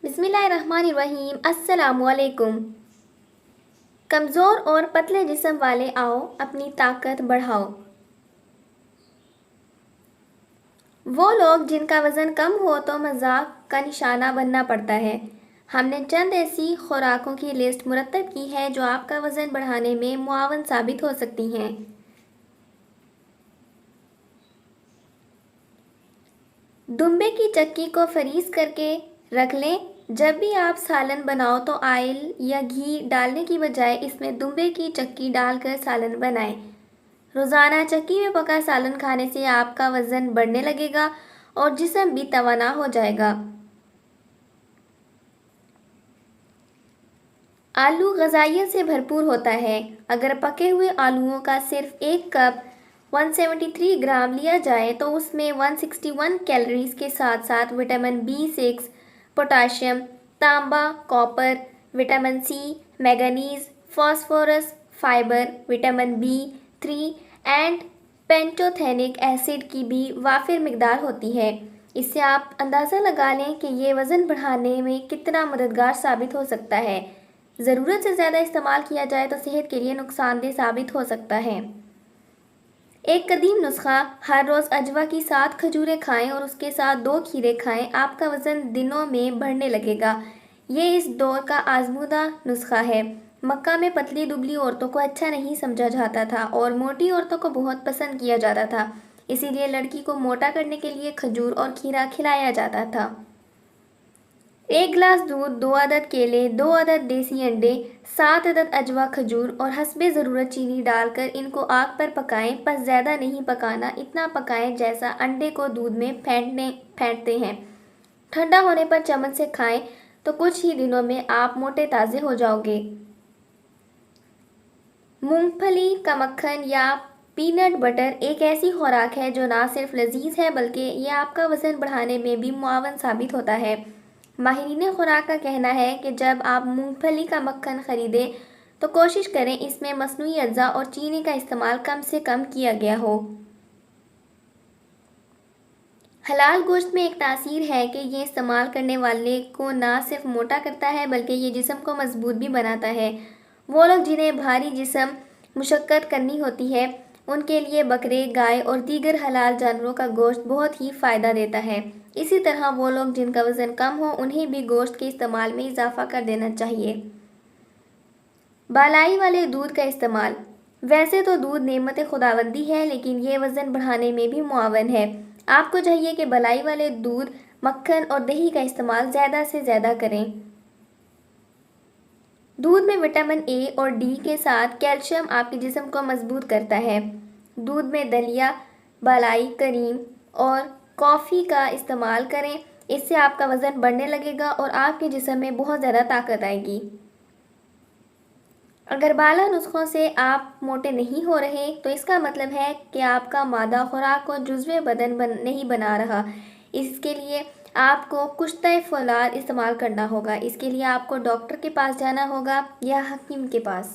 بسم اللہ الرحمن الرحیم۔ السلام علیکم۔ کمزور اور پتلے جسم والے آؤ اپنی طاقت بڑھاؤ۔ وہ لوگ جن کا وزن کم ہو تو مذاق کا نشانہ بننا پڑتا ہے۔ ہم نے چند ایسی خوراکوں کی لسٹ مرتب کی ہے جو آپ کا وزن بڑھانے میں معاون ثابت ہو سکتی ہیں۔ دمبے کی چکی کو فریز کر کے رکھ لیں۔ جب بھی آپ سالن بناؤ تو آئل یا گھی ڈالنے کی بجائے اس میں دمبے کی چکی ڈال کر سالن بنائیں۔ روزانہ چکی میں پکا سالن کھانے سے آپ کا وزن بڑھنے لگے گا اور جسم بھی توانا ہو جائے گا۔ آلو غذائیت سے بھرپور ہوتا ہے۔ اگر پکے ہوئے آلوؤں کا صرف ایک کپ 173 گرام لیا جائے تو اس میں 161 کیلوریز کے ساتھ ساتھ وٹامن B6، پوٹاشیم، تانبا، copper, vitamin C, manganese, phosphorus, fibre, vitamin B3 and pantothenic acid کی بھی وافر مقدار ہوتی ہے۔ اس سے آپ اندازہ لگا لیں کہ یہ وزن بڑھانے میں کتنا مددگار ثابت ہو سکتا ہے۔ ضرورت سے زیادہ استعمال کیا جائے تو صحت کے لیے نقصان دہ ثابت ہو سکتا ہے۔ ایک قدیم نسخہ: ہر روز اجوا کی 7 کھجوریں کھائیں اور اس کے ساتھ 2 کھیرے کھائیں، آپ کا وزن دنوں میں بڑھنے لگے گا۔ یہ اس دور کا آزمودہ نسخہ ہے۔ مکہ میں پتلی دبلی عورتوں کو اچھا نہیں سمجھا جاتا تھا اور موٹی عورتوں کو بہت پسند کیا جاتا تھا، اسی لیے لڑکی کو موٹا کرنے کے لیے کھجور اور کھیرا کھلایا جاتا تھا۔ 1 گلاس دودھ، 2 عدد کیلے، 2 عدد دیسی انڈے، 7 عدد اجوا کھجور اور حسب ضرورت چینی ڈال کر ان کو آگ پر پکائیں، بس زیادہ نہیں پکانا، اتنا پکائیں جیسا انڈے کو دودھ میں پھینٹتے ہیں۔ ٹھنڈا ہونے پر چمچ سے کھائیں تو کچھ ہی دنوں میں آپ موٹے تازے ہو جاؤ گے۔ مونگ پھلی کا مکھن یا پینٹ بٹر ایک ایسی خوراک ہے جو نہ صرف لذیذ ہے بلکہ یہ آپ کا وزن بڑھانے میں بھی معاون ثابت ہوتا ہے۔ ماہرین خوراک کا کہنا ہے کہ جب آپ مونگ پھلی کا مکھن خریدیں تو کوشش کریں اس میں مصنوعی اجزاء اور چینی کا استعمال کم سے کم کیا گیا ہو۔ حلال گوشت میں ایک تاثیر ہے کہ یہ استعمال کرنے والے کو نہ صرف موٹا کرتا ہے بلکہ یہ جسم کو مضبوط بھی بناتا ہے۔ وہ لوگ جنہیں بھاری جسم مشقت کرنی ہوتی ہے ان کے لیے بکرے، گائے اور دیگر حلال جانوروں کا گوشت بہت ہی فائدہ دیتا ہے۔ اسی طرح وہ لوگ جن کا وزن کم ہو انہیں بھی گوشت کے استعمال میں اضافہ کر دینا چاہیے۔ بالائی والے دودھ کا استعمال: ویسے تو دودھ نعمت خداوندی ہے لیکن یہ وزن بڑھانے میں بھی معاون ہے۔ آپ کو چاہیے کہ بالائی والے دودھ، مکھن اور دہی کا استعمال زیادہ سے زیادہ کریں۔ دودھ میں وٹامن اے اور ڈی کے ساتھ کیلشیم آپ کے جسم کو مضبوط کرتا ہے۔ دودھ میں دلیا، بالائی، کریم اور کافی کا استعمال کریں، اس سے آپ کا وزن بڑھنے لگے گا اور آپ کے جسم میں بہت زیادہ طاقت آئے گی۔ اگر بالا نسخوں سے آپ موٹے نہیں ہو رہے تو اس کا مطلب ہے کہ آپ کا معدہ خوراک کو جزو بدن نہیں بنا رہا۔ اس کے لیے آپ کو کشتہ فولاد استعمال کرنا ہوگا۔ اس کے لیے آپ کو ڈاکٹر کے پاس جانا ہوگا یا حکیم کے پاس۔